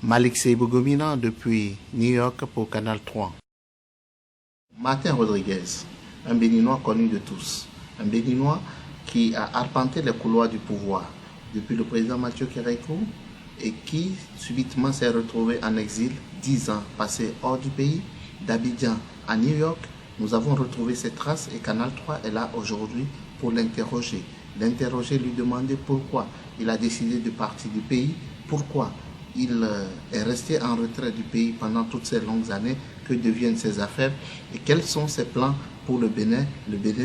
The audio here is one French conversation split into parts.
Malik Seibogomina depuis New York pour Canal 3. Martin Rodriguez, un Béninois connu de tous, un Béninois qui a arpenté les couloirs du pouvoir depuis le président Mathieu Kérékou et qui subitement s'est retrouvé en exil 10 ans passés hors du pays, d'Abidjan à New York. Nous avons retrouvé ses traces et Canal 3 est là aujourd'hui pour l'interroger. L'interroger, lui demander pourquoi il a décidé de partir du pays, pourquoi il est resté en retrait du pays pendant toutes ces longues années, que deviennent ses affaires et quels sont ses plans pour le Bénin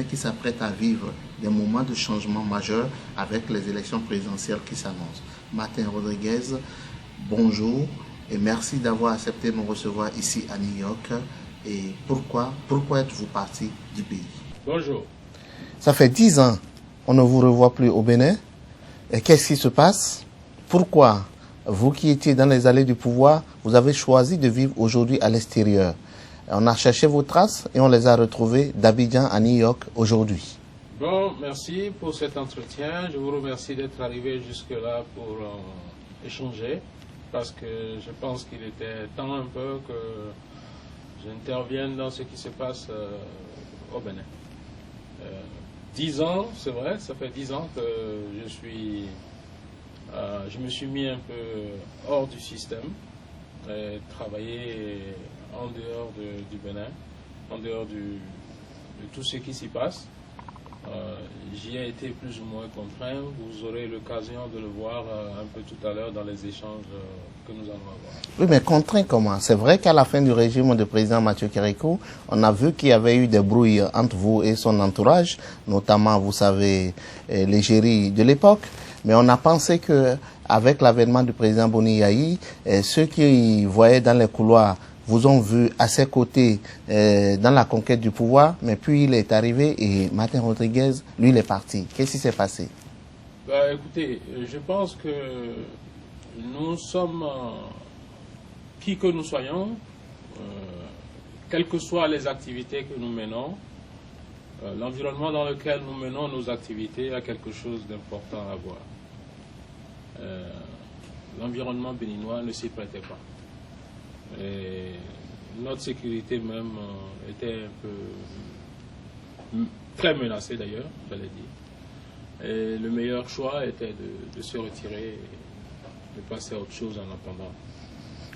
qui s'apprête à vivre des moments de changement majeurs avec les élections présidentielles qui s'annoncent. Martin Rodriguez, bonjour et merci d'avoir accepté de nous recevoir ici à New York. Et pourquoi êtes-vous parti du pays? Bonjour. Ça fait 10 ans, on ne vous revoit plus au Bénin. Et qu'est-ce qui se passe? Pourquoi vous qui étiez dans les allées du pouvoir, vous avez choisi de vivre aujourd'hui à l'extérieur? On a cherché vos traces et on les a retrouvées d'Abidjan à New York aujourd'hui. Bon, merci pour cet entretien. Je vous remercie d'être arrivé jusque-là pour échanger, parce que je pense qu'il était temps un peu que j'intervienne dans ce qui se passe au Bénin. 10 ans, c'est vrai, ça fait 10 ans que je me suis mis un peu hors du système, travailler en dehors du Bénin, en dehors de tout ce qui s'y passe. J'y ai été plus ou moins contraint. Vous aurez l'occasion de le voir un peu tout à l'heure dans les échanges que nous allons avoir. Oui, mais contraint comment? C'est vrai qu'à la fin du régime du président Mathieu Kérékou, on a vu qu'il y avait eu des brouilles entre vous et son entourage, notamment, vous savez, l'égérie de l'époque. Mais on a pensé que avec l'avènement du président Boni Yayi, ceux qui voyaient dans les couloirs vous ont vu à ses côtés dans la conquête du pouvoir, mais puis il est arrivé et Martin Rodriguez, lui, il est parti. Qu'est-ce qui s'est passé? Écoutez, je pense que nous sommes, qui que nous soyons, quelles que soient les activités que nous menons, l'environnement dans lequel nous menons nos activités a quelque chose d'important à voir. L'environnement béninois ne s'y prêtait pas. Et notre sécurité même était un peu très menacée d'ailleurs, j'allais dire. Et le meilleur choix était de se retirer et de passer à autre chose en attendant.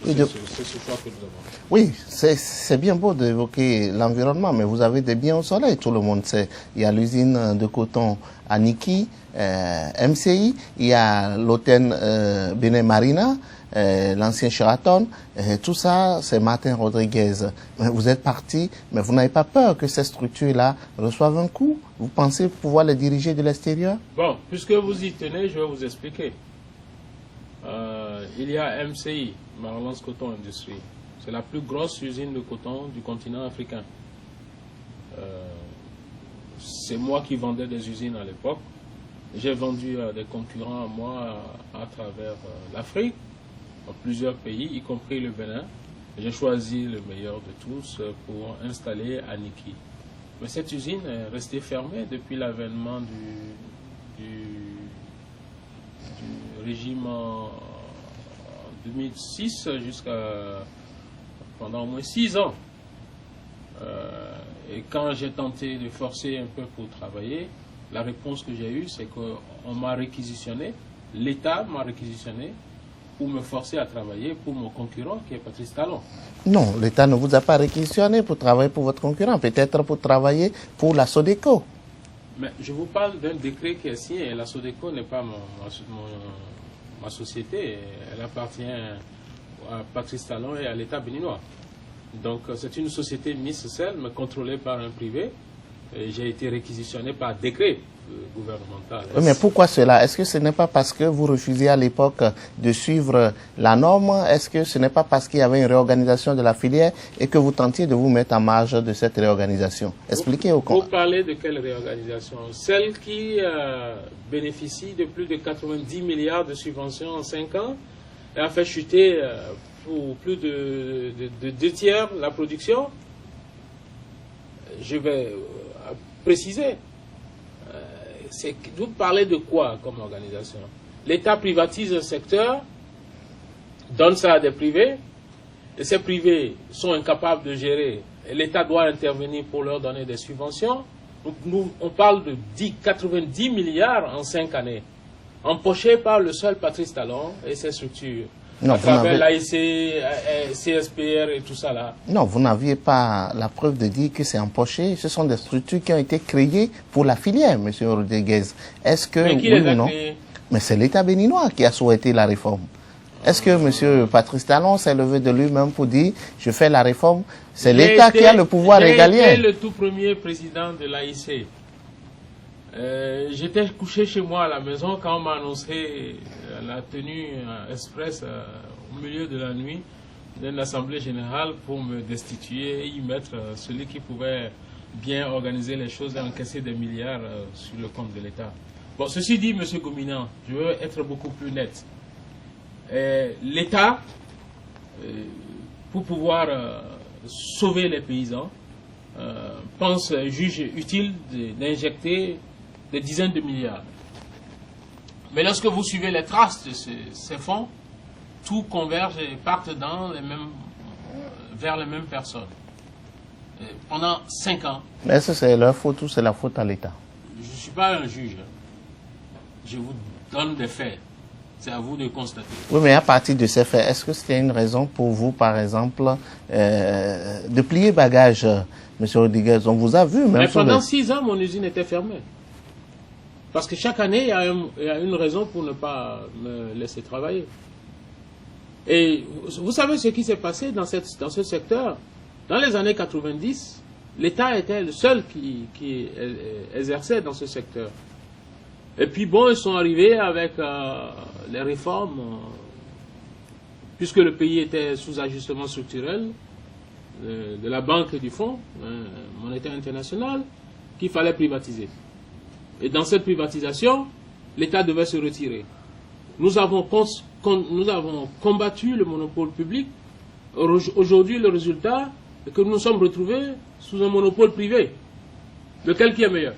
C'est ce choix que nous avons. Oui, c'est bien beau d'évoquer l'environnement, mais vous avez des biens au soleil, tout le monde sait. Il y a l'usine de coton à Niki, MCI, il y a l'hôtel Bénin Marina, l'ancien Sheraton, tout ça, c'est Martin Rodriguez. Vous êtes parti, mais vous n'avez pas peur que ces structures-là reçoivent un coup? Vous pensez pouvoir les diriger de l'extérieur? Bon, puisque vous y tenez, je vais vous expliquer. Il y a MCI, Marlance Coton Industrie. C'est la plus grosse usine de coton du continent africain. C'est moi qui vendais des usines à l'époque. J'ai vendu à des concurrents à moi à travers l'Afrique, dans plusieurs pays, y compris le Bénin. J'ai choisi le meilleur de tous pour installer à Niki. Mais cette usine est restée fermée depuis l'avènement du régime en 2006 jusqu'à pendant au moins 6 ans. Et quand j'ai tenté de forcer un peu pour travailler, la réponse que j'ai eue, c'est qu'on m'a réquisitionné, l'État m'a réquisitionné pour me forcer à travailler pour mon concurrent qui est Patrice Talon. Non, l'État ne vous a pas réquisitionné pour travailler pour votre concurrent, peut-être pour travailler pour la Sodeco. Mais je vous parle d'un décret qui est signé. La Sodeco n'est pas ma société, elle appartient à Patrice Talon et à l'État béninois. Donc c'est une société Miss Cell, mais contrôlée par un privé. J'ai été réquisitionné par décret gouvernemental. Oui, mais pourquoi cela? Est-ce que ce n'est pas parce que vous refusiez à l'époque de suivre la norme? Est-ce que ce n'est pas parce qu'il y avait une réorganisation de la filière et que vous tentiez de vous mettre en marge de cette réorganisation? Expliquez au compte. Vous parlez de quelle réorganisation? Celle qui bénéficie de plus de 90 milliards de subventions en 5 ans et a fait chuter pour plus de 2 tiers la production. Je vais préciser. Vous parlez de quoi comme organisation? L'État privatise un secteur donne ça à des privés, et ces privés sont incapables de gérer, et l'État doit intervenir pour leur donner des subventions. On parle de 90 milliards en 5 années, empochés par le seul Patrice Talon et ses structures, non, à travers l'AIC, CSPR et tout ça là. Non, vous n'aviez pas la preuve de dire que c'est empoché. Ce sont des structures qui ont été créées pour la filière, M. Rodriguez. Est-ce que, mais qui les a créées? Mais c'est l'État béninois qui a souhaité la réforme. Est-ce que M. Patrice Talon s'est levé de lui-même pour dire « je fais la réforme ». C'est l'État qui a le pouvoir régalien. J'étais le tout premier président de l'AIC. J'étais couché chez moi à la maison quand on m'a annoncé la tenue express au milieu de la nuit d'une assemblée générale pour me destituer et y mettre celui qui pouvait bien organiser les choses et encaisser des milliards sur le compte de l'État. Bon, ceci dit, M. Gominan, je veux être beaucoup plus net. L'État, pour pouvoir sauver les paysans, juge utile d'injecter des dizaines de milliards. Mais lorsque vous suivez les traces de ces fonds, tout converge et partent vers les mêmes personnes. Pendant 5 ans. Mais est-ce que c'est leur faute ou c'est la faute à l'État? Je ne suis pas un juge. Je vous donne des faits. C'est à vous de constater. Oui, mais à partir de ces faits, est-ce que c'était une raison pour vous, par exemple, de plier bagage, M. Rodriguez? On vous a vu même. Mais pendant 6 ans, mon usine était fermée. Parce que chaque année, il y a une raison pour ne pas me laisser travailler. Et vous savez ce qui s'est passé dans ce secteur? Dans les années 90, l'État était le seul qui exerçait dans ce secteur. Et puis bon, ils sont arrivés avec les réformes, puisque le pays était sous ajustement structurel de la banque et du Fonds monétaire international, qu'il fallait privatiser. Et dans cette privatisation, l'État devait se retirer. Nous avons combattu le monopole public. Aujourd'hui, le résultat est que nous nous sommes retrouvés sous un monopole privé. Lequel qui est meilleur?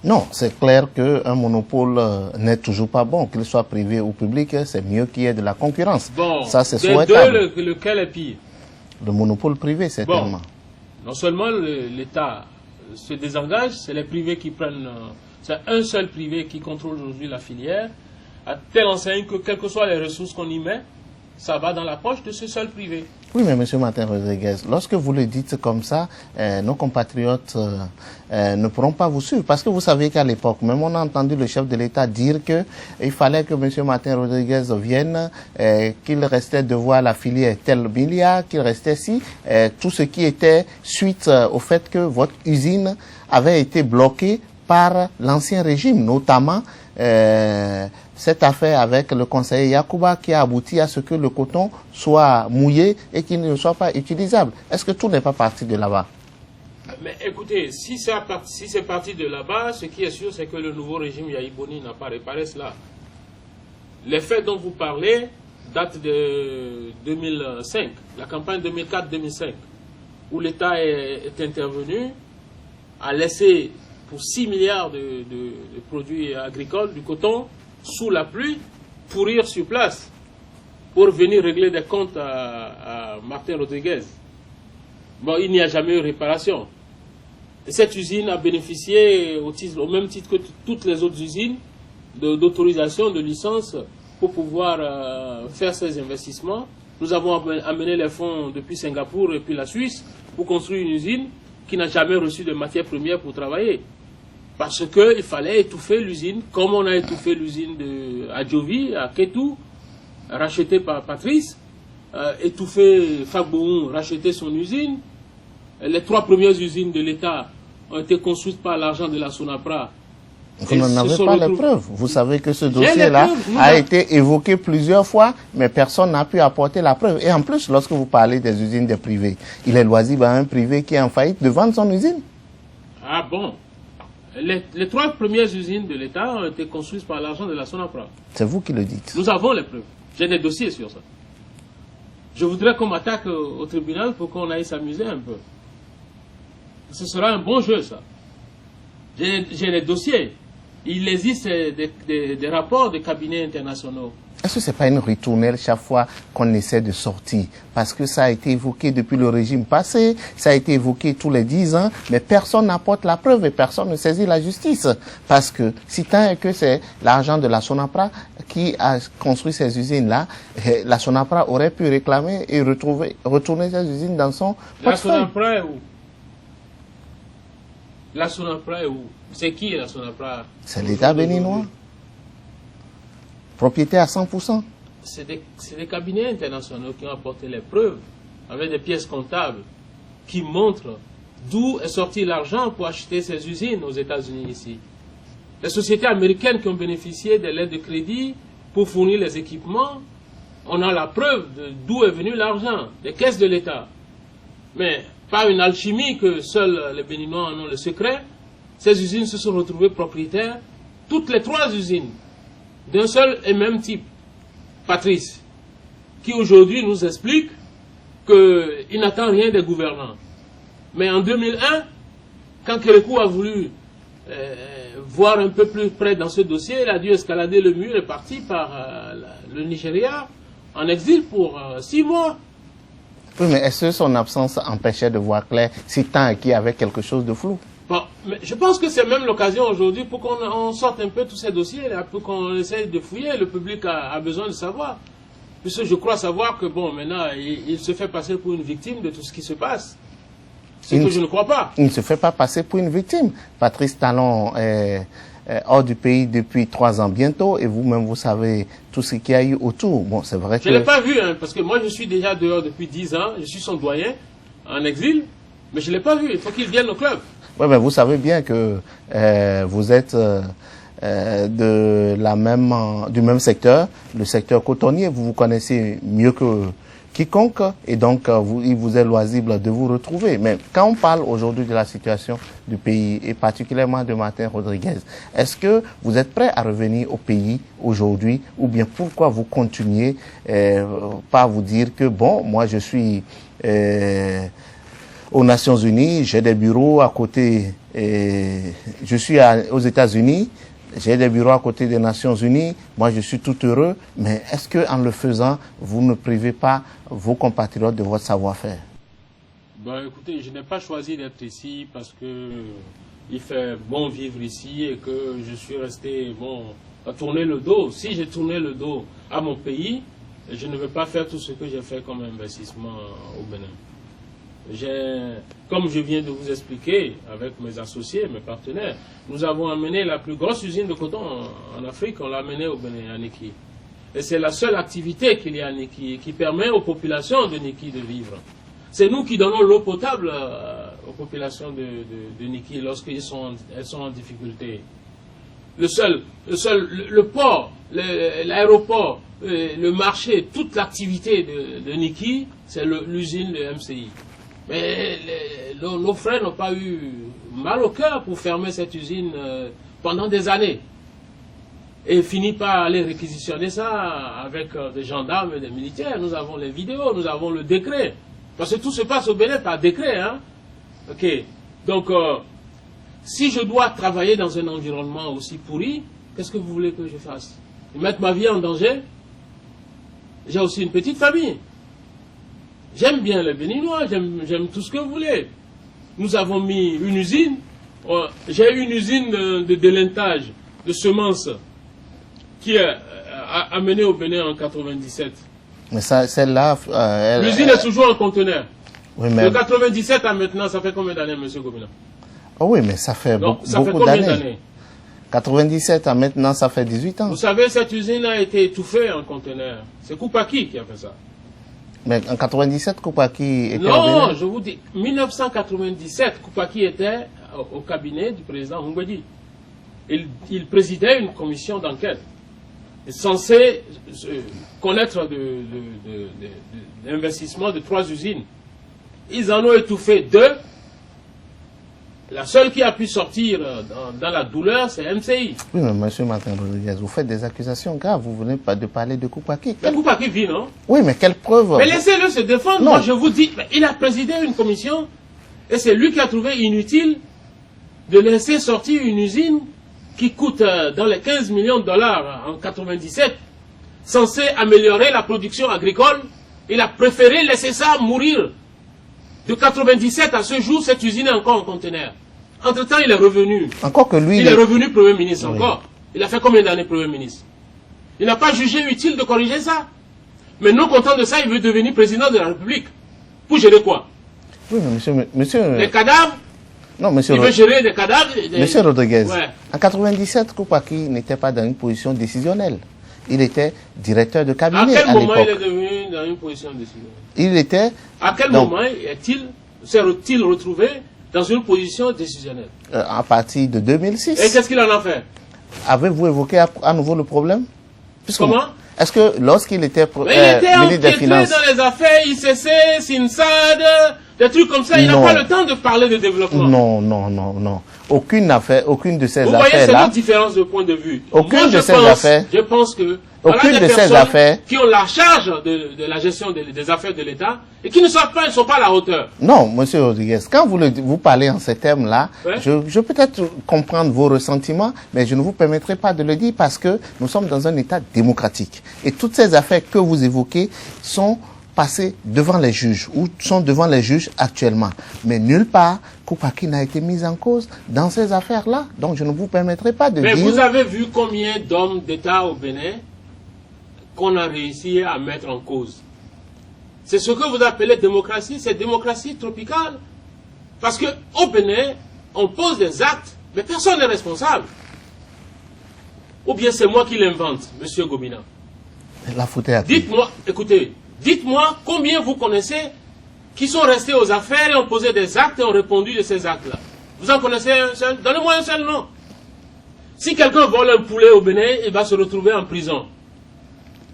Non, c'est clair qu'un monopole n'est toujours pas bon, qu'il soit privé ou public, c'est mieux qu'il y ait de la concurrence. Bon, ça c'est souhaitable. Lequel est pire? Le monopole privé, certainement. Bon, non seulement l'État se désengage, c'est les privés qui prennent... c'est un seul privé qui contrôle aujourd'hui la filière, à telle enseigne que quelles que soient les ressources qu'on y met, ça va dans la poche de ce seul privé. Oui, mais M. Martin Rodriguez, lorsque vous le dites comme ça, nos compatriotes ne pourront pas vous suivre. Parce que vous savez qu'à l'époque, même on a entendu le chef de l'État dire qu'il fallait que M. Martin Rodriguez vienne, qu'il restait de voir la filière tel milliard, qu'il restait si, tout ce qui était suite au fait que votre usine avait été bloquée par l'ancien régime, notamment cette affaire avec le conseiller Yacouba qui a abouti à ce que le coton soit mouillé et qu'il ne soit pas utilisable. Est-ce que tout n'est pas parti de là-bas? Mais écoutez, si c'est parti de là-bas, ce qui est sûr, c'est que le nouveau régime Yaïboni n'a pas réparé cela. Les faits dont vous parlez datent de 2005, la campagne 2004-2005, où l'État est intervenu, a laissé pour 6 milliards de produits agricoles, du coton, sous la pluie, pourrir sur place, pour venir régler des comptes à Martin Rodriguez. Bon, il n'y a jamais eu réparation. Et cette usine a bénéficié, au même titre que toutes les autres usines, d'autorisation, de licence, pour pouvoir faire ces investissements. Nous avons amené les fonds depuis Singapour et puis la Suisse pour construire une usine qui n'a jamais reçu de matières premières pour travailler. Parce qu'il fallait étouffer l'usine, comme on a étouffé l'usine à Djovi, à Ketou, rachetée par Patrice, étouffé Fagboun, racheté son usine. Les 3 premières usines de l'État ont été construites par l'argent de la Sonapra. Vous n'en avez pas les preuves. Vous savez que ce dossier-là a été évoqué plusieurs fois, mais personne n'a pu apporter la preuve. Et en plus, lorsque vous parlez des usines des privés, il est loisible à un privé qui est en faillite de vendre son usine. Ah bon? Les 3 premières usines de l'État ont été construites par l'argent de la Sonapra. C'est vous qui le dites. Nous avons les preuves. J'ai des dossiers sur ça. Je voudrais qu'on m'attaque au tribunal pour qu'on aille s'amuser un peu. Ce sera un bon jeu, ça. J'ai les dossiers. Il existe des rapports de cabinets internationaux. Est-ce que ce n'est pas une ritournelle chaque fois qu'on essaie de sortir? Parce que ça a été évoqué depuis le régime passé, ça a été évoqué tous les 10 ans, mais personne n'apporte la preuve et personne ne saisit la justice. Parce que si tant est que c'est l'argent de la Sonapra qui a construit ces usines-là, la Sonapra aurait pu réclamer et retourner ces usines dans son portefeuille. La Sonapra est où? La Sonapra est où? C'est qui la Sonapra? C'est l'État béninois. Propriété à 100%. C'est des cabinets internationaux qui ont apporté les preuves avec des pièces comptables qui montrent d'où est sorti l'argent pour acheter ces usines aux États-Unis ici. Les sociétés américaines qui ont bénéficié de l'aide de crédit pour fournir les équipements, on a la preuve d'où est venu l'argent, des caisses de l'État. Mais par une alchimie que seuls les Béninois en ont le secret, ces usines se sont retrouvées propriétaires, toutes les 3 usines, d'un seul et même type, Patrice, qui aujourd'hui nous explique qu'il n'attend rien des gouvernants. Mais en 2001, quand Kérékou a voulu voir un peu plus près dans ce dossier, il a dû escalader le mur et est parti par le Nigeria en exil pour 6 mois. Oui, mais est-ce que son absence empêchait de voir clair si tant qu'il y avait quelque chose de flou? Bon, mais je pense que c'est même l'occasion aujourd'hui pour qu'on sorte un peu tous ces dossiers, là, pour qu'on essaye de fouiller. Le public a besoin de savoir. Puisque je crois savoir que, bon, maintenant, il se fait passer pour une victime de tout ce qui se passe. Ce que je ne crois pas. Il ne se fait pas passer pour une victime. Patrice Talon est hors du pays depuis 3 ans bientôt, et vous-même, vous savez tout ce qu'il y a eu autour. Bon, c'est vrai que... Je ne l'ai pas vu, hein, parce que moi, je suis déjà dehors depuis 10 ans, je suis son doyen, en exil, mais je ne l'ai pas vu. Il faut qu'il vienne au club. Oui, mais vous savez bien que vous êtes du même secteur, le secteur cotonnier. Vous vous connaissez mieux que quiconque et donc il vous est loisible de vous retrouver. Mais quand on parle aujourd'hui de la situation du pays et particulièrement de Martin Rodriguez, est-ce que vous êtes prêt à revenir au pays aujourd'hui ou bien pourquoi vous continuez par vous dire que bon, moi je suis... aux Nations Unies, j'ai des bureaux à côté, je suis aux États-Unis, j'ai des bureaux à côté des Nations Unies, moi je suis tout heureux, mais est-ce qu'en le faisant, vous ne privez pas vos compatriotes de votre savoir-faire? Ben, écoutez, je n'ai pas choisi d'être ici parce que il fait bon vivre ici et que je suis resté, bon, à tourner le dos. Si j'ai tourné le dos à mon pays, je ne vais pas faire tout ce que j'ai fait comme investissement au Bénin. Comme je viens de vous expliquer, avec mes associés, mes partenaires, nous avons amené la plus grosse usine de coton en Afrique, on l'a amenée au Bénin, à Niki. Et c'est la seule activité qu'il y a à Niki, qui permet aux populations de Niki de vivre. C'est nous qui donnons l'eau potable aux populations de Niki lorsqu'elles sont en difficulté. Le port, l'aéroport, le marché, toute l'activité de Niki, c'est l'usine de MCI. Mais nos frères n'ont pas eu mal au cœur pour fermer cette usine pendant des années. Et finit par aller réquisitionner ça avec des gendarmes et des militaires. Nous avons les vidéos, nous avons le décret. Parce que tout se passe au Bénin par décret. Hein? Ok. Donc, si je dois travailler dans un environnement aussi pourri, qu'est-ce que vous voulez que je fasse? Mettre ma vie en danger? J'ai aussi une petite famille. J'aime bien les Béninois, j'aime tout ce que vous voulez. Nous avons mis une usine, j'ai une usine de délintage, de semences, qui est amenée au Bénin en 97. Mais celle-là... l'usine est toujours en conteneur. Oui, mais... De 97 à maintenant, ça fait combien d'années, M. Gomina? Oh oui, mais ça fait beaucoup d'années. 97 à maintenant, ça fait 18 ans. Vous savez, cette usine a été étouffée en conteneur. C'est Koupaki qui a fait ça. Mais en 97, Koupaki était... Non, je vous dis, 1997, Koupaki était au cabinet du président Houmbedi. Il présidait une commission d'enquête. Il est censé connaître de l'investissement de 3 usines. Ils en ont étouffé 2. La seule qui a pu sortir dans la douleur, c'est MCI. Oui, mais M. Martin Rodriguez, vous faites des accusations graves. Vous venez pas de parler de Koupaki. Mais Koupaki vit, non? Oui, mais quelle preuve? Mais laissez-le se défendre. Non. Moi, je vous dis, il a présidé une commission et c'est lui qui a trouvé inutile de laisser sortir une usine qui coûte dans les 15 millions de dollars en 97 censé améliorer la production agricole, il a préféré laisser ça mourir. De 97 à ce jour, cette usine est encore en conteneur. Entre-temps, il est revenu. Encore que lui... Il est revenu Premier ministre, oui. encore. Il a fait combien d'années Premier ministre? Il n'a pas jugé utile de corriger ça. Mais non content de ça, il veut devenir président de la République. Pour gérer quoi? Oui, mais monsieur... Les cadavres? Non, monsieur... Il veut gérer des cadavres? Monsieur Rodriguez, ouais. En 97, Koupaki n'était pas dans une position décisionnelle. Il était directeur de cabinet à l'époque. À quel moment il est devenu dans une position décisionnelle? Il était... À quel moment s'est-il retrouvé dans une position décisionnelle? À partir de 2006. Et qu'est-ce qu'il en a fait? Avez-vous évoqué à nouveau le problème? Comment? Est-ce que lorsqu'il était ministre des Finances... dans les affaires ICC, SINSAD, des trucs comme ça, il n'a pas le temps de parler de développement. Non. Aucune de ces affaires-là... Vous voyez, c'est notre différence de point de vue. Je pense que... Aucune de ces affaires qui ont la charge de la gestion des affaires de l'État et qui ne sont pas à la hauteur. Non, monsieur Rodriguez, quand vous parlez en ces termes-là, ouais. je peux peut-être comprendre vos ressentiments, mais je ne vous permettrai pas de le dire parce que nous sommes dans un État démocratique. Et toutes ces affaires que vous évoquez sont passées devant les juges ou sont devant les juges actuellement. Mais nulle part, Koupaki n'a été mis en cause dans ces affaires-là. Donc je ne vous permettrai pas de dire... Mais vous avez vu combien d'hommes d'État au Bénin qu'on a réussi à mettre en cause. C'est ce que vous appelez démocratie, c'est démocratie tropicale. Parce qu'au Bénin, on pose des actes, mais personne n'est responsable. Ou bien c'est moi qui l'invente, monsieur Gomina. La faute est à qui? Dites-moi, écoutez, dites-moi combien vous connaissez qui sont restés aux affaires et ont posé des actes et ont répondu de ces actes-là. Vous en connaissez un seul? Donnez-moi un seul nom. Si quelqu'un vole un poulet au Bénin, il va se retrouver en prison.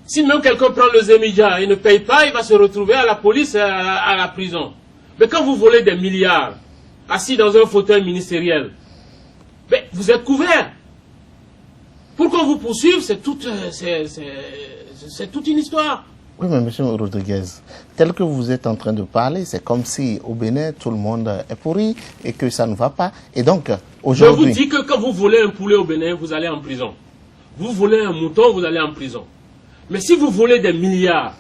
Si même quelqu'un prend le Zemidja et ne paye pas, il va se retrouver à la police et à la prison. Mais quand vous volez des milliards, assis dans un fauteuil ministériel, ben, vous êtes couvert. Pour qu'on vous poursuive, c'est toute une histoire. Oui, mais monsieur Rodriguez, tel que vous êtes en train de parler, c'est comme si au Bénin, tout le monde est pourri et que ça ne va pas. Et donc, aujourd'hui... Je vous dis que quand vous volez un poulet au Bénin, vous allez en prison. Vous volez un mouton, vous allez en prison. Mais si vous volez des milliards,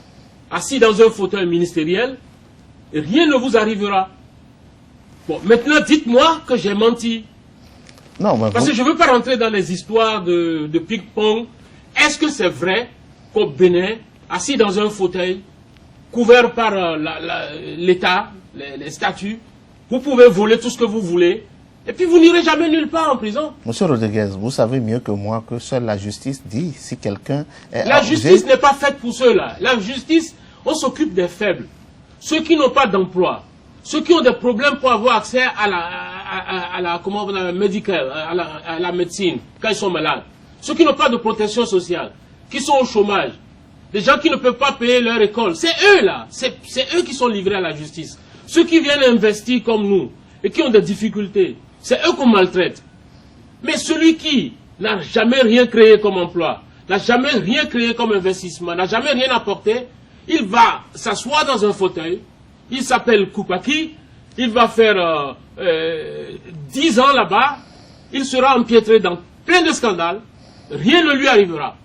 assis dans un fauteuil ministériel, rien ne vous arrivera. Bon, maintenant, dites-moi que j'ai menti. Non, mais parce que je ne veux pas rentrer dans les histoires de ping-pong. Est-ce que c'est vrai qu'au Bénin, assis dans un fauteuil, couvert par l'État, les statuts, vous pouvez voler tout ce que vous voulez, et puis vous n'irez jamais nulle part en prison? Monsieur Rodriguez, vous savez mieux que moi que seule la justice dit si quelqu'un est... La justice n'est pas faite pour ceux-là. La justice, on s'occupe des faibles. Ceux qui n'ont pas d'emploi, ceux qui ont des problèmes pour avoir accès à la médecine quand ils sont malades, ceux qui n'ont pas de protection sociale, qui sont au chômage, des gens qui ne peuvent pas payer leur école, c'est eux là, c'est eux qui sont livrés à la justice. Ceux qui viennent investir comme nous et qui ont des difficultés, c'est eux qu'on maltraite. Mais celui qui n'a jamais rien créé comme emploi, n'a jamais rien créé comme investissement, n'a jamais rien apporté, il va s'asseoir dans un fauteuil, il s'appelle Koupaki, il va faire 10 ans là-bas, il sera empiétré dans plein de scandales, rien ne lui arrivera.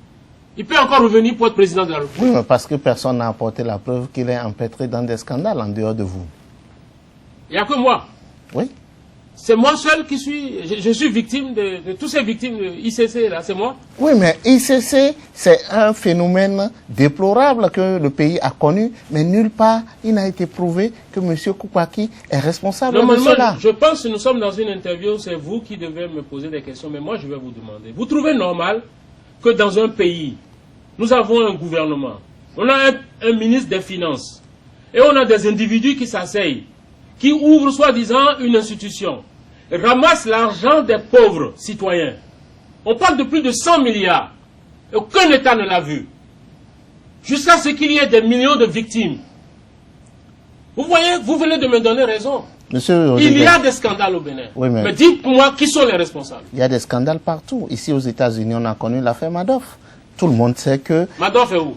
Il peut encore revenir pour être président de la République. Oui, mais parce que personne n'a apporté la preuve qu'il est empêtré dans des scandales en dehors de vous. Il n'y a que moi. Oui. C'est moi seul qui suis... Je suis victime de toutes ces victimes de ICC, là, c'est moi. Oui, mais ICC, c'est un phénomène déplorable que le pays a connu, mais nulle part, il n'a été prouvé que M. Koupaki est responsable de cela. Je pense que nous sommes dans une interview, c'est vous qui devez me poser des questions, mais moi je vais vous demander. Vous trouvez normal que dans un pays, nous avons un gouvernement, on a un ministre des Finances, et on a des individus qui s'asseyent, qui ouvrent soi-disant une institution, ramassent l'argent des pauvres citoyens. On parle de plus de 100 milliards. Aucun État ne l'a vu. Jusqu'à ce qu'il y ait des millions de victimes. Vous voyez, vous venez de me donner raison. Monsieur il y a des scandales au Bénin. Oui, mais dites-moi qui sont les responsables. Il y a des scandales partout. Ici aux États-Unis, on a connu l'affaire Madoff. Tout le monde sait que... Madoff est où?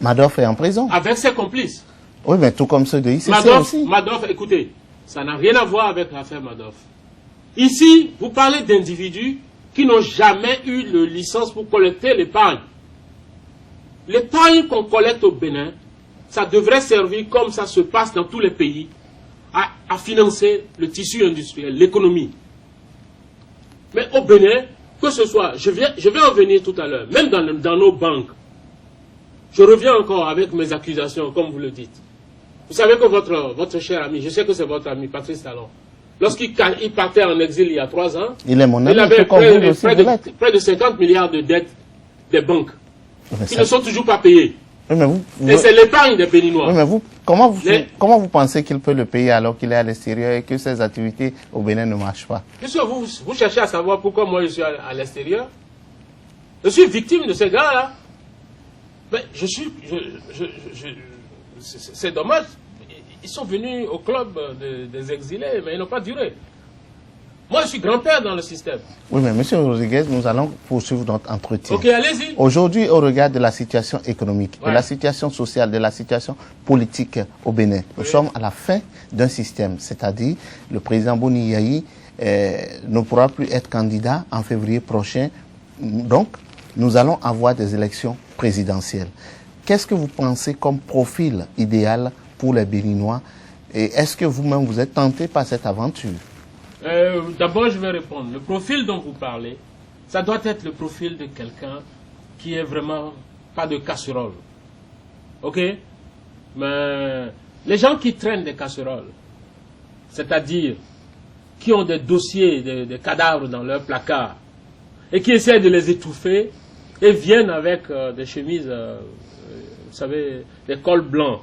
Madoff est en prison. Avec ses complices. Oui, mais tout comme ceux de ICC aussi. Madoff, écoutez, ça n'a rien à voir avec l'affaire Madoff. Ici, vous parlez d'individus qui n'ont jamais eu de licence pour collecter l'épargne. l'épargne qu'on collecte au Bénin, ça devrait servir, comme ça se passe dans tous les pays, à financer le tissu industriel, l'économie. Mais au Bénin, que ce soit, je vais en venir tout à l'heure, même dans nos banques, je reviens encore avec mes accusations, comme vous le dites. Vous savez que votre cher ami, je sais que c'est votre ami, Patrice Talon, lorsqu'il partait en exil il y a 3 ans, il avait près de 50 milliards de dettes des banques, qui ne sont toujours pas payées. Et c'est l'épargne des Béninois. Oui, mais comment vous pensez qu'il peut le payer alors qu'il est à l'extérieur et que ses activités au Bénin ne marchent pas? Puisque vous cherchez à savoir pourquoi moi je suis à l'extérieur. Je suis victime de ces gars-là. Mais c'est dommage. Ils sont venus au club des exilés, mais ils n'ont pas duré. Moi, je suis grand-père dans le système. Oui, mais M. Rodriguez, nous allons poursuivre notre entretien. Ok, allez-y. Aujourd'hui, au regard de la situation économique, de la situation sociale, de la situation politique au Bénin, nous sommes à la fin d'un système, c'est-à-dire le président Boni Yayi ne pourra plus être candidat en février prochain. Donc, nous allons avoir des élections présidentielles. Qu'est-ce que vous pensez comme profil idéal pour les Béninois? Et est-ce que vous-même vous êtes tenté par cette aventure? D'abord, je vais répondre. Le profil dont vous parlez, ça doit être le profil de quelqu'un qui est vraiment pas de casserole. Ok? Mais les gens qui traînent des casseroles, c'est-à-dire qui ont des dossiers, des cadavres dans leur placard, et qui essaient de les étouffer, et viennent avec des chemises, vous savez, des cols blancs,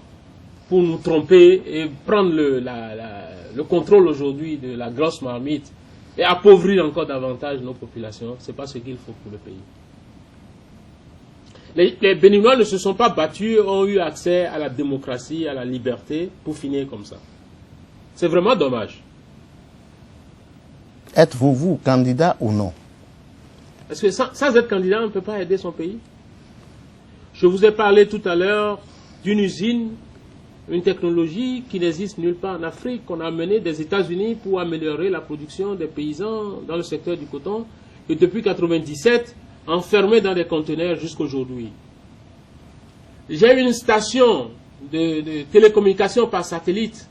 pour nous tromper et prendre le contrôle aujourd'hui de la grosse marmite et appauvrir encore davantage nos populations, ce n'est pas ce qu'il faut pour le pays. Les Béninois ne se sont pas battus, ont eu accès à la démocratie, à la liberté, pour finir comme ça. C'est vraiment dommage. Êtes-vous, vous, candidat ou non? Parce que sans être candidat, on ne peut pas aider son pays. Je vous ai parlé tout à l'heure d'une usine, une technologie qui n'existe nulle part en Afrique, qu'on a amenée des États-Unis pour améliorer la production des paysans dans le secteur du coton, et depuis 1997, enfermée dans des conteneurs jusqu'aujourd'hui. J'ai une station de télécommunication par satellite,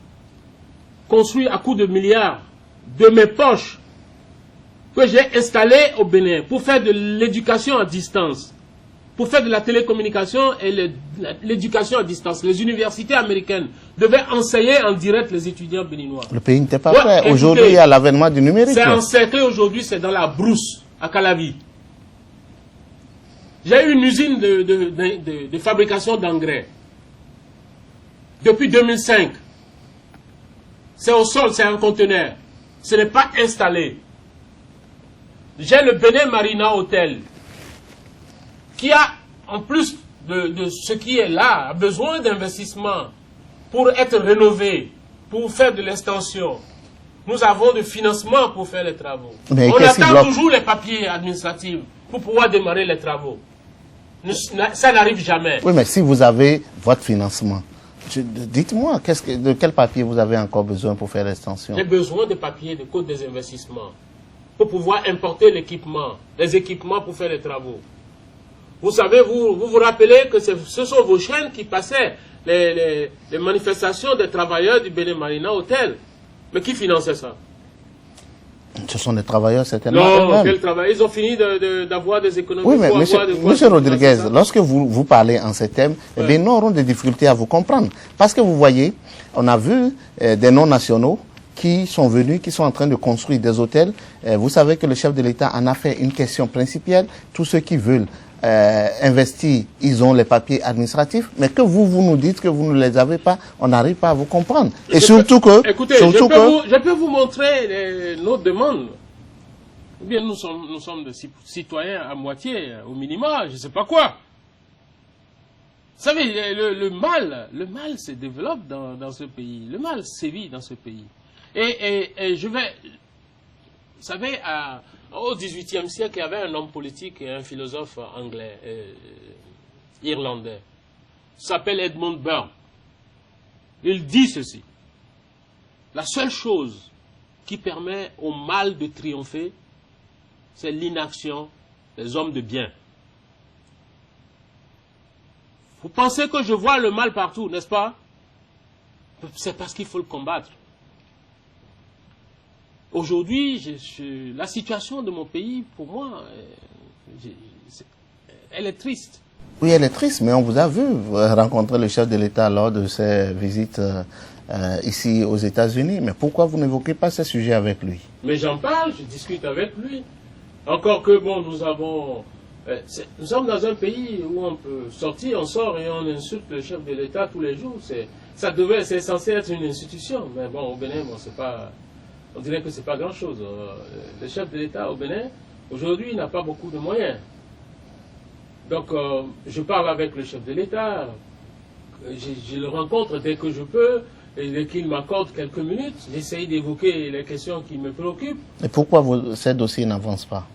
construite à coût de milliards, de mes poches, que j'ai installée au Bénin pour faire de l'éducation à distance, pour faire de la télécommunication et l'éducation à distance. Les universités américaines devaient enseigner en direct les étudiants béninois. Le pays n'était pas prêt. Aujourd'hui, il y a l'avènement du numérique. C'est encerclé aujourd'hui, c'est dans la brousse, à Calavi. J'ai eu une usine de fabrication d'engrais. Depuis 2005. C'est au sol, c'est un conteneur. Ce n'est pas installé. J'ai le Bénin Marina Hotel, qui a, en plus de ce qui est là, a besoin d'investissement pour être rénové, pour faire de l'extension. Nous avons de financement pour faire les travaux. Mais on attend toujours les papiers administratifs pour pouvoir démarrer les travaux. Ça n'arrive jamais. Oui, mais si vous avez votre financement, dites-moi, de quel papier vous avez encore besoin pour faire l'extension? J'ai besoin de papiers de code des investissements pour pouvoir importer l'équipement, les équipements pour faire les travaux. Vous savez, vous rappelez que ce sont vos chaînes qui passaient les manifestations des travailleurs du Bénin Marina Hotel. Mais qui finançait ça? Ce sont des travailleurs certainement. Non, quels travailleurs? Ils ont fini d'avoir des économies. Oui, mais monsieur Rodriguez, lorsque vous parlez en ces termes, eh bien, nous aurons des difficultés à vous comprendre. Parce que vous voyez, on a vu des non-nationaux qui sont venus, qui sont en train de construire des hôtels. Vous savez que le chef de l'État en a fait une question principale. Tous ceux qui veulent investir, ils ont les papiers administratifs, mais que vous nous dites que vous ne les avez pas, on n'arrive pas à vous comprendre. Et surtout que... Écoutez, je peux vous montrer nos demandes. Ou bien nous sommes des citoyens à moitié, au minimum, je ne sais pas quoi. Vous savez, le mal se développe dans ce pays. Le mal sévit dans ce pays. Et je vais... Vous savez, au XVIIIe siècle, il y avait un homme politique et un philosophe anglais, irlandais. Il s'appelle Edmund Burke. Il dit ceci. La seule chose qui permet au mal de triompher, c'est l'inaction des hommes de bien. Vous pensez que je vois le mal partout, n'est-ce pas? C'est parce qu'il faut le combattre. Aujourd'hui, la situation de mon pays, pour moi, elle est triste. Oui, elle est triste, mais on vous a vu rencontrer le chef de l'État lors de ses visites ici aux États-Unis. Mais pourquoi vous n'évoquez pas ce sujet avec lui? Mais j'en parle, je discute avec lui. Encore que, bon, nous sommes dans un pays où on peut sortir, on sort et on insulte le chef de l'État tous les jours. C'est censé être une institution. Mais bon, au Bénin, bon, on dirait que c'est pas grand-chose. Le chef de l'État au Bénin, aujourd'hui, n'a pas beaucoup de moyens. Donc, je parle avec le chef de l'État, je le rencontre dès que je peux, et dès qu'il m'accorde quelques minutes, j'essaye d'évoquer les questions qui me préoccupent. Et pourquoi ces dossiers n'avancent pas?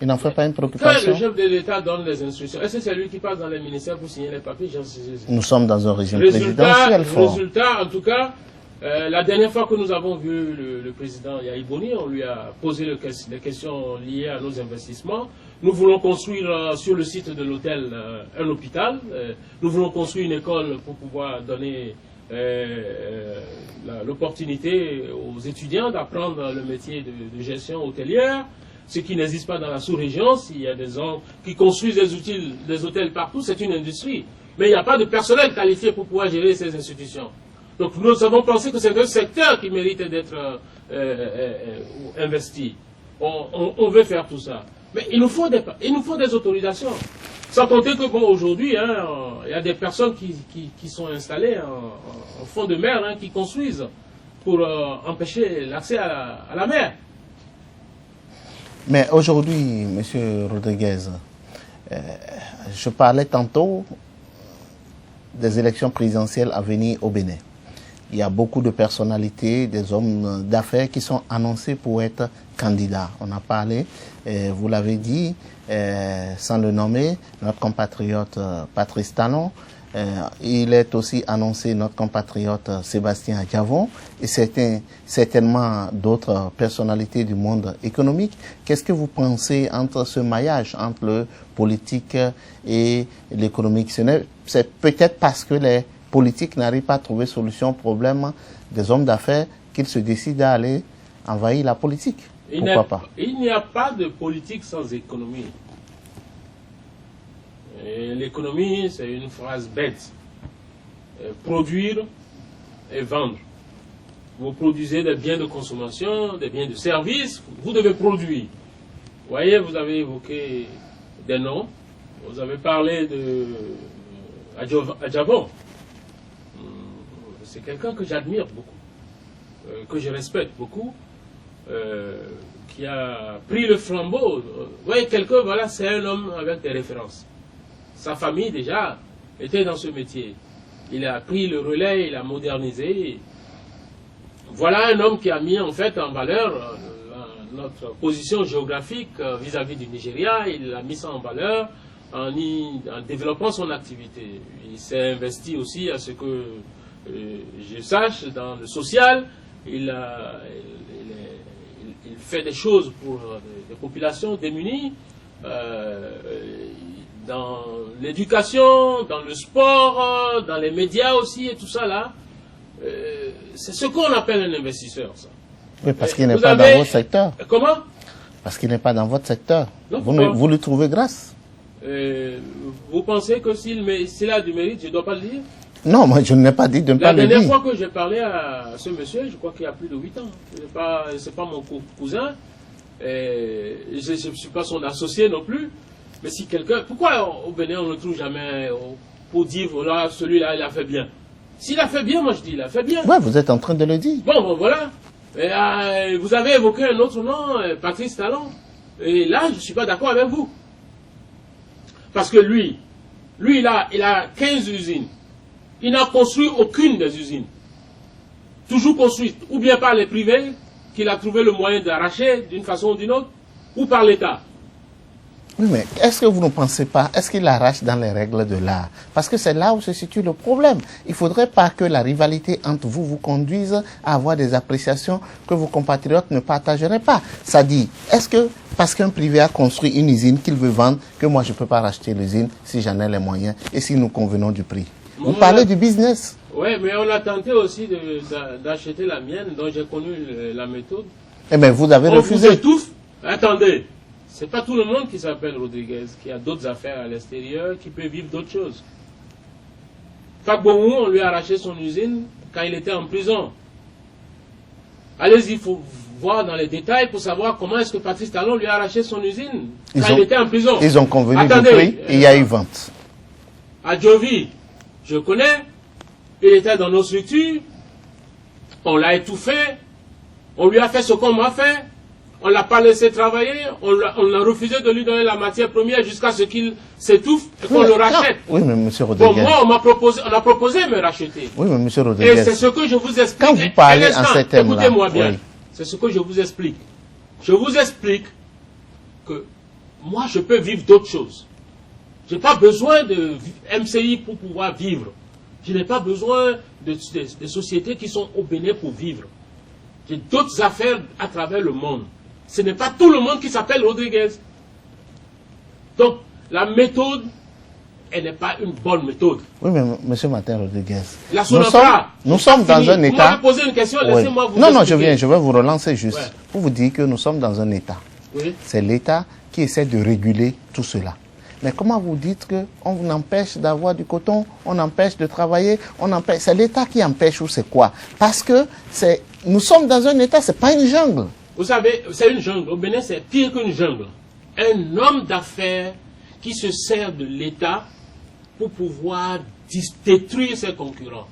Il n'en fait pas une préoccupation? Quand le chef de l'État donne les instructions, est-ce que c'est lui qui passe dans les ministères pour signer les papiers? Nous sommes dans un régime présidentiel fort. Résultat, en tout cas, la dernière fois que nous avons vu le président Yahya Boni, on lui a posé les questions liées à nos investissements. Nous voulons construire sur le site de l'hôtel un hôpital. Nous voulons construire une école pour pouvoir donner l'opportunité aux étudiants d'apprendre le métier de gestion hôtelière, ce qui n'existe pas dans la sous-région. S'il y a des gens qui construisent des hôtels partout, c'est une industrie. Mais il n'y a pas de personnel qualifié pour pouvoir gérer ces institutions. Donc nous avons pensé que c'est un secteur qui mérite d'être investi. On veut faire tout ça. Mais il nous faut des autorisations. Sans compter que, bon, aujourd'hui, il y a des personnes qui sont installées en fond de mer, qui construisent pour empêcher l'accès à la mer. Mais aujourd'hui, M. Rodriguez, je parlais tantôt des élections présidentielles à venir au Bénin. Il y a beaucoup de personnalités, des hommes d'affaires qui sont annoncés pour être candidats. On a parlé, vous l'avez dit, sans le nommer, notre compatriote Patrice Talon. Il est aussi annoncé notre compatriote Sébastien Adjavon et certainement d'autres personnalités du monde économique. Qu'est-ce que vous pensez entre ce maillage entre le politique et l'économique? C'est peut-être parce que les politiques n'arrivent pas à trouver solution au problème des hommes d'affaires qu'ils se décident à aller envahir la politique. Pourquoi pas? Il n'y a pas de politique sans économie. L'économie, c'est une phrase bête. Produire et vendre. Vous produisez des biens de consommation, des biens de service, vous devez produire. Vous voyez, vous avez évoqué des noms. Vous avez parlé de Adjavon. C'est quelqu'un que j'admire beaucoup, que je respecte beaucoup, qui a pris le flambeau. Vous voyez, voilà, c'est un homme avec des références. Sa famille, déjà, était dans ce métier. Il a pris le relais, il a modernisé. Voilà un homme qui a mis en fait en valeur notre position géographique vis-à-vis du Nigeria. Il a mis ça en valeur en développant son activité. Il s'est investi aussi à ce que je sache dans le social. Il fait des choses pour des populations démunies. Dans l'éducation, dans le sport, dans les médias aussi, et tout ça là, c'est ce qu'on appelle un investisseur, ça. Oui, parce qu'il n'est pas dans votre secteur. Comment? Parce qu'il n'est pas dans votre secteur. Non, vous le trouvez grâce. Vous pensez que s'il a du mérite, je ne dois pas le dire? Non, moi je n'ai pas dit de ne pas le dire. La dernière fois que j'ai parlé à ce monsieur, je crois qu'il y a plus de 8 ans, c'est pas mon cousin, je ne suis pas son associé non plus. Mais si quelqu'un... Pourquoi au Bénin on ne trouve jamais pour dire, voilà, celui-là, il a fait bien? S'il a fait bien, moi je dis, il a fait bien. Ouais, vous êtes en train de le dire. Bon, voilà. Et, vous avez évoqué un autre nom, Patrice Talon. Et là, je ne suis pas d'accord avec vous. Parce que lui, il a 15 usines. Il n'a construit aucune des usines. Toujours construite, ou bien par les privés, qu'il a trouvé le moyen d'arracher d'une façon ou d'une autre, ou par l'État. Oui, mais est-ce que vous ne pensez pas, est-ce qu'il arrache dans les règles de l'art? Parce que c'est là où se situe le problème. Il ne faudrait pas que la rivalité entre vous vous conduise à avoir des appréciations que vos compatriotes ne partageraient pas. Ça dit, est-ce que parce qu'un privé a construit une usine qu'il veut vendre, que moi je ne peux pas racheter l'usine si j'en ai les moyens et si nous convenons du prix? Vous parlez du business. Oui, mais on a tenté aussi d'acheter la mienne, dont j'ai connu la méthode. Eh bien, vous avez refusé. Vous étouffe. Attendez, c'est pas tout le monde qui s'appelle Rodriguez, qui a d'autres affaires à l'extérieur, qui peut vivre d'autres choses. Fagbomou, on lui a arraché son usine quand il était en prison. Allez-y, il faut voir dans les détails pour savoir comment est-ce que Patrice Talon lui a arraché son usine quand il était en prison. Ils ont convenu du prix et il y a eu vente. À Jovi, je connais, il était dans nos structures, on l'a étouffé, on lui a fait ce qu'on m'a fait. On ne l'a pas laissé travailler, on a refusé de lui donner la matière première jusqu'à ce qu'il s'étouffe et qu'on le rachète. Oui, mais M. Rodriguez. Bon, moi, on a proposé de me racheter. Oui, mais M. Rodriguez. Et c'est ce que je vous explique. Quand vous parlez en ces termes-là, écoutez-moi bien. Oui. C'est ce que je vous explique. Je vous explique que moi, je peux vivre d'autres choses. Je n'ai pas besoin de MCI pour pouvoir vivre. Je n'ai pas besoin de sociétés qui sont au Bénin pour vivre. J'ai d'autres affaires à travers le monde. Ce n'est pas tout le monde qui s'appelle Rodriguez. Donc, la méthode, elle n'est pas une bonne méthode. Oui, mais M. Martin Rodriguez, La nous sommes dans un état... Vous m'avez posé une question, oui. laissez-moi vous Non, expliquer. je vais vous relancer juste Ouais. pour vous dire que nous sommes dans un état. Oui. C'est l'État qui essaie de réguler tout cela. Mais comment vous dites qu'on vous empêche d'avoir du coton, on empêche de travailler, c'est l'État qui empêche ou c'est quoi? Parce que nous sommes dans un État, c'est pas une jungle. Vous savez, c'est une jungle. Au Bénin, c'est pire qu'une jungle. Un homme d'affaires qui se sert de l'État pour pouvoir détruire ses concurrents.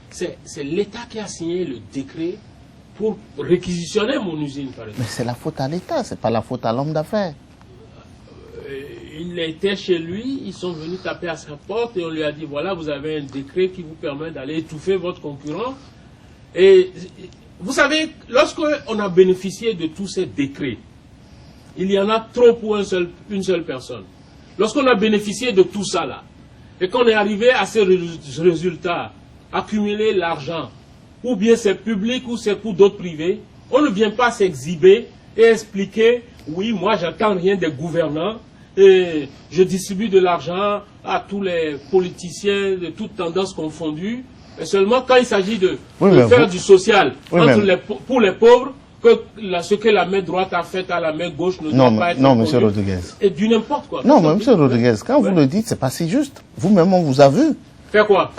C'est l'État qui a signé le décret pour réquisitionner mon usine, par exemple. Mais c'est la faute à l'État, c'est pas la faute à l'homme d'affaires. Il était chez lui, ils sont venus taper à sa porte et on lui a dit, voilà, vous avez un décret qui vous permet d'aller étouffer votre concurrent. Et vous savez, lorsqu'on a bénéficié de tous ces décrets, il y en a trop pour une seule personne. Lorsqu'on a bénéficié de tout ça là, et qu'on est arrivé à ces résultats, accumuler l'argent, ou bien c'est public ou c'est pour d'autres privés, on ne vient pas s'exhiber et expliquer, oui, moi j'attends rien des gouvernants, et je distribue de l'argent à tous les politiciens de toutes tendances confondues, et seulement quand il s'agit de faire du social pour les pauvres, que ce que la main droite a fait à la main gauche ne doit pas être non, M. Rodriguez. Et du n'importe quoi. Non, mais M. Rodriguez, quand vous le dites, c'est pas si juste. Vous-même, on vous a vu. Faire quoi?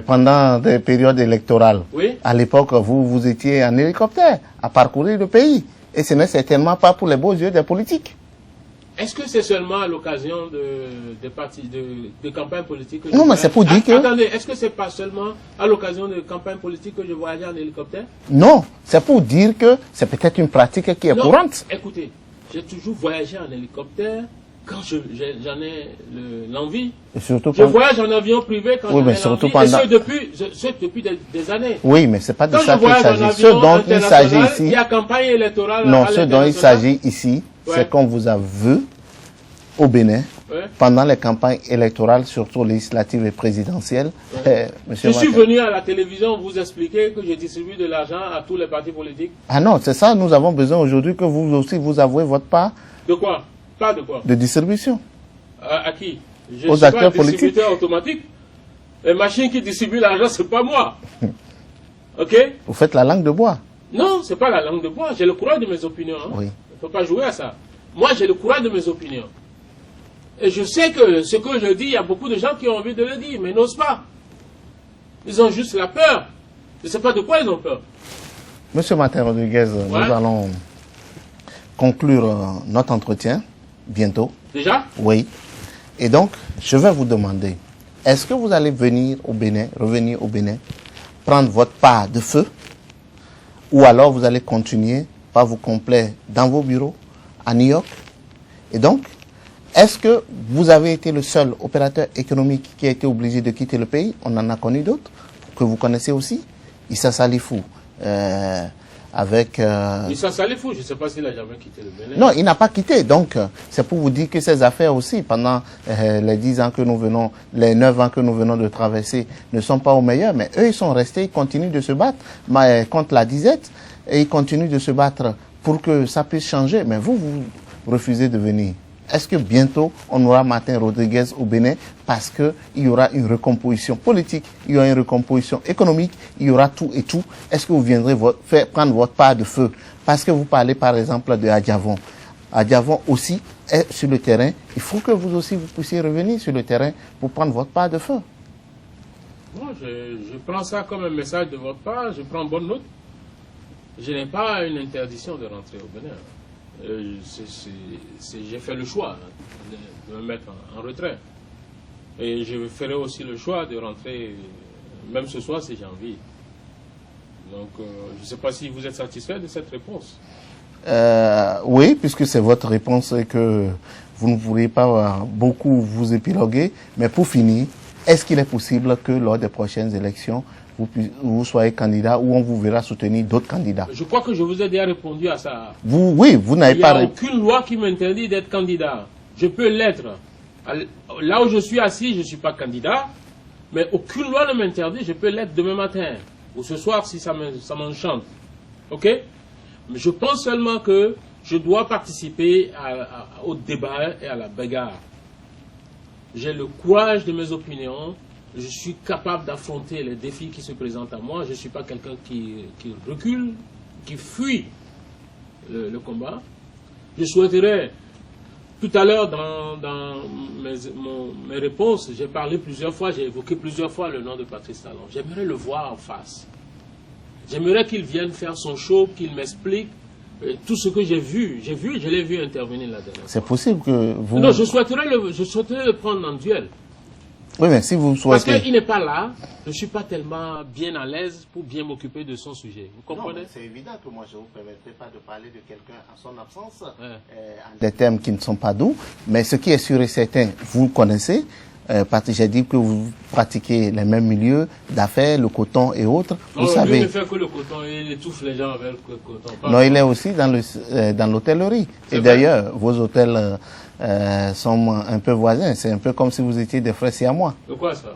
Pendant des périodes électorales. Oui. À l'époque, vous étiez en hélicoptère à parcourir le pays. Et ce n'est certainement pas pour les beaux yeux des politiques. Est-ce que c'est seulement à l'occasion de campagnes politiques que Non, mais c'est pour dire que... Attendez, est-ce que c'est pas seulement à l'occasion de campagnes politiques que je voyageais en hélicoptère? Non, c'est pour dire que c'est peut-être une pratique qui est courante. Écoutez, j'ai toujours voyagé en hélicoptère quand j'en ai l'envie. Je voyage en avion privé quand j'en ai l'envie, et ce depuis des années. Oui, mais c'est pas de quand ça qu'il s'agit. Ce dont il s'agit ici... Il y a campagne électorale. Non, ce dont il s'agit ici, c'est qu'on vous a vu au Bénin, pendant les campagnes électorales, surtout législatives et présidentielles. Je suis venu à la télévision vous expliquer que je distribue de l'argent à tous les partis politiques. Ah non, c'est ça, nous avons besoin aujourd'hui que vous aussi vous avouez votre part. De quoi? Pas de quoi? De distribution. À qui? Aux acteurs politiques. Je suis pas un distributeur automatique. Les machines qui distribuent l'argent, c'est pas moi. Ok? Vous faites la langue de bois. Non, c'est pas la langue de bois. J'ai le courage de mes opinions. Hein. Oui. Il ne faut pas jouer à ça. Moi, j'ai le courage de mes opinions. Et je sais que ce que je dis, il y a beaucoup de gens qui ont envie de le dire, mais n'osent pas. Ils ont juste la peur. Je ne sais pas de quoi ils ont peur. Monsieur Martin Rodriguez, nous allons conclure notre entretien bientôt. Déjà? Oui. Et donc, je vais vous demander, est-ce que vous allez venir au Bénin, revenir au Bénin, prendre votre part de feu, ou alors vous allez continuer par vous complaire dans vos bureaux à New York? Et donc, est-ce que vous avez été le seul opérateur économique qui a été obligé de quitter le pays? On en a connu d'autres, que vous connaissez aussi. Issa Salifou avec... Issa Salifou, je ne sais pas s'il a jamais quitté le Bénin. Non, il n'a pas quitté. Donc, c'est pour vous dire que ces affaires aussi, pendant les 10 ans que nous venons, les 9 ans que nous venons de traverser, ne sont pas au meilleur. Mais eux, ils sont restés, ils continuent de se battre contre la disette et ils continuent de se battre pour que ça puisse changer. Mais vous refusez de venir. Est-ce que bientôt, on aura Martin Rodriguez au Bénin parce qu'il y aura une recomposition politique, il y aura une recomposition économique, il y aura tout et tout. Est-ce que vous viendrez prendre votre part de feu? Parce que vous parlez par exemple de Adjavon. Adjavon aussi est sur le terrain. Il faut que vous aussi, vous puissiez revenir sur le terrain pour prendre votre part de feu. Moi, je prends ça comme un message de votre part, je prends bonne note. Je n'ai pas une interdiction de rentrer au Bénin. J'ai fait le choix de me mettre en retrait. Et je ferai aussi le choix de rentrer, même ce soir si j'ai envie. Donc, je ne sais pas si vous êtes satisfait de cette réponse. Oui, puisque c'est votre réponse et que vous ne pourriez pas beaucoup vous épiloguer. Mais pour finir, est-ce qu'il est possible que lors des prochaines élections, vous soyez candidat ou on vous verra soutenir d'autres candidats? Je crois que je vous ai déjà répondu à ça. Oui, vous n'avez pas... Il n'y a aucune loi qui m'interdit d'être candidat. Je peux l'être. Là où je suis assis, je ne suis pas candidat, mais aucune loi ne m'interdit. Je peux l'être demain matin ou ce soir si ça m'enchante. OK? Mais je pense seulement que je dois participer au débat et à la bagarre. J'ai le courage de mes opinions. Je suis capable d'affronter les défis qui se présentent à moi. Je ne suis pas quelqu'un qui recule, qui fuit le combat. Je souhaiterais, tout à l'heure dans mes réponses, j'ai parlé plusieurs fois, j'ai évoqué plusieurs fois le nom de Patrice Talon. J'aimerais le voir en face. J'aimerais qu'il vienne faire son show, qu'il m'explique tout ce que j'ai vu. Je l'ai vu intervenir la dernière fois. C'est possible que vous... Non, je souhaiterais le prendre en duel. Oui, mais si vous souhaitez... Parce qu'il n'est pas là, je ne suis pas tellement bien à l'aise pour bien m'occuper de son sujet. Vous comprenez? C'est évident que moi je ne vous permettrai pas de parler de quelqu'un en son absence. Des termes qui ne sont pas doux, mais ce qui est sûr et certain, vous le connaissez, parce que j'ai dit que vous pratiquez les mêmes milieux d'affaires, le coton et autres. Vous savez... Lui ne fait que le coton, il étouffe les gens avec le coton. Non, il est aussi dans l'hôtellerie. Et d'ailleurs, vos hôtels sont un peu voisins. C'est un peu comme si vous étiez des frères siamois. De quoi ça?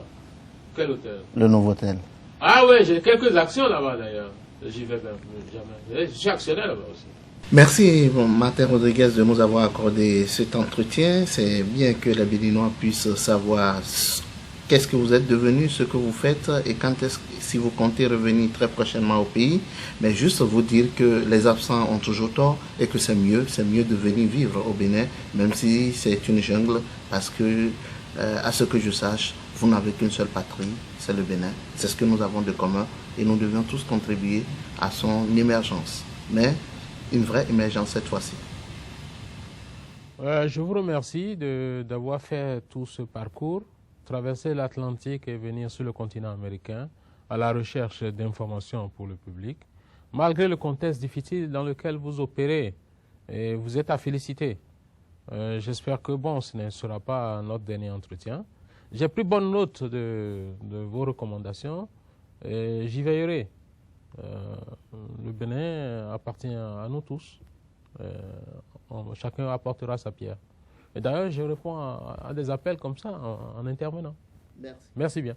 Quel hôtel? Le Novotel. Ah oui, j'ai quelques actions là-bas d'ailleurs. J'y vais jamais. Je suis actionnaire là-bas aussi. Merci Martin Rodriguez de nous avoir accordé cet entretien. C'est bien que les Béninois puissent savoir qu'est-ce que vous êtes devenu, ce que vous faites et si vous comptez revenir très prochainement au pays. Mais juste vous dire que les absents ont toujours tort et que c'est mieux de venir vivre au Bénin, même si c'est une jungle, parce que, à ce que je sache, vous n'avez qu'une seule patrie, c'est le Bénin. C'est ce que nous avons de commun et nous devions tous contribuer à son émergence. Mais une vraie émergence cette fois-ci. Je vous remercie d'avoir fait tout ce parcours, traverser l'Atlantique et venir sur le continent américain à la recherche d'informations pour le public. Malgré le contexte difficile dans lequel vous opérez, et vous êtes à féliciter. J'espère que ce ne sera pas notre dernier entretien. J'ai pris bonne note de vos recommandations et j'y veillerai. Le Bénin appartient à nous tous. Chacun apportera sa pierre. Et d'ailleurs, je réponds à des appels comme ça en intervenant. Merci. Merci bien.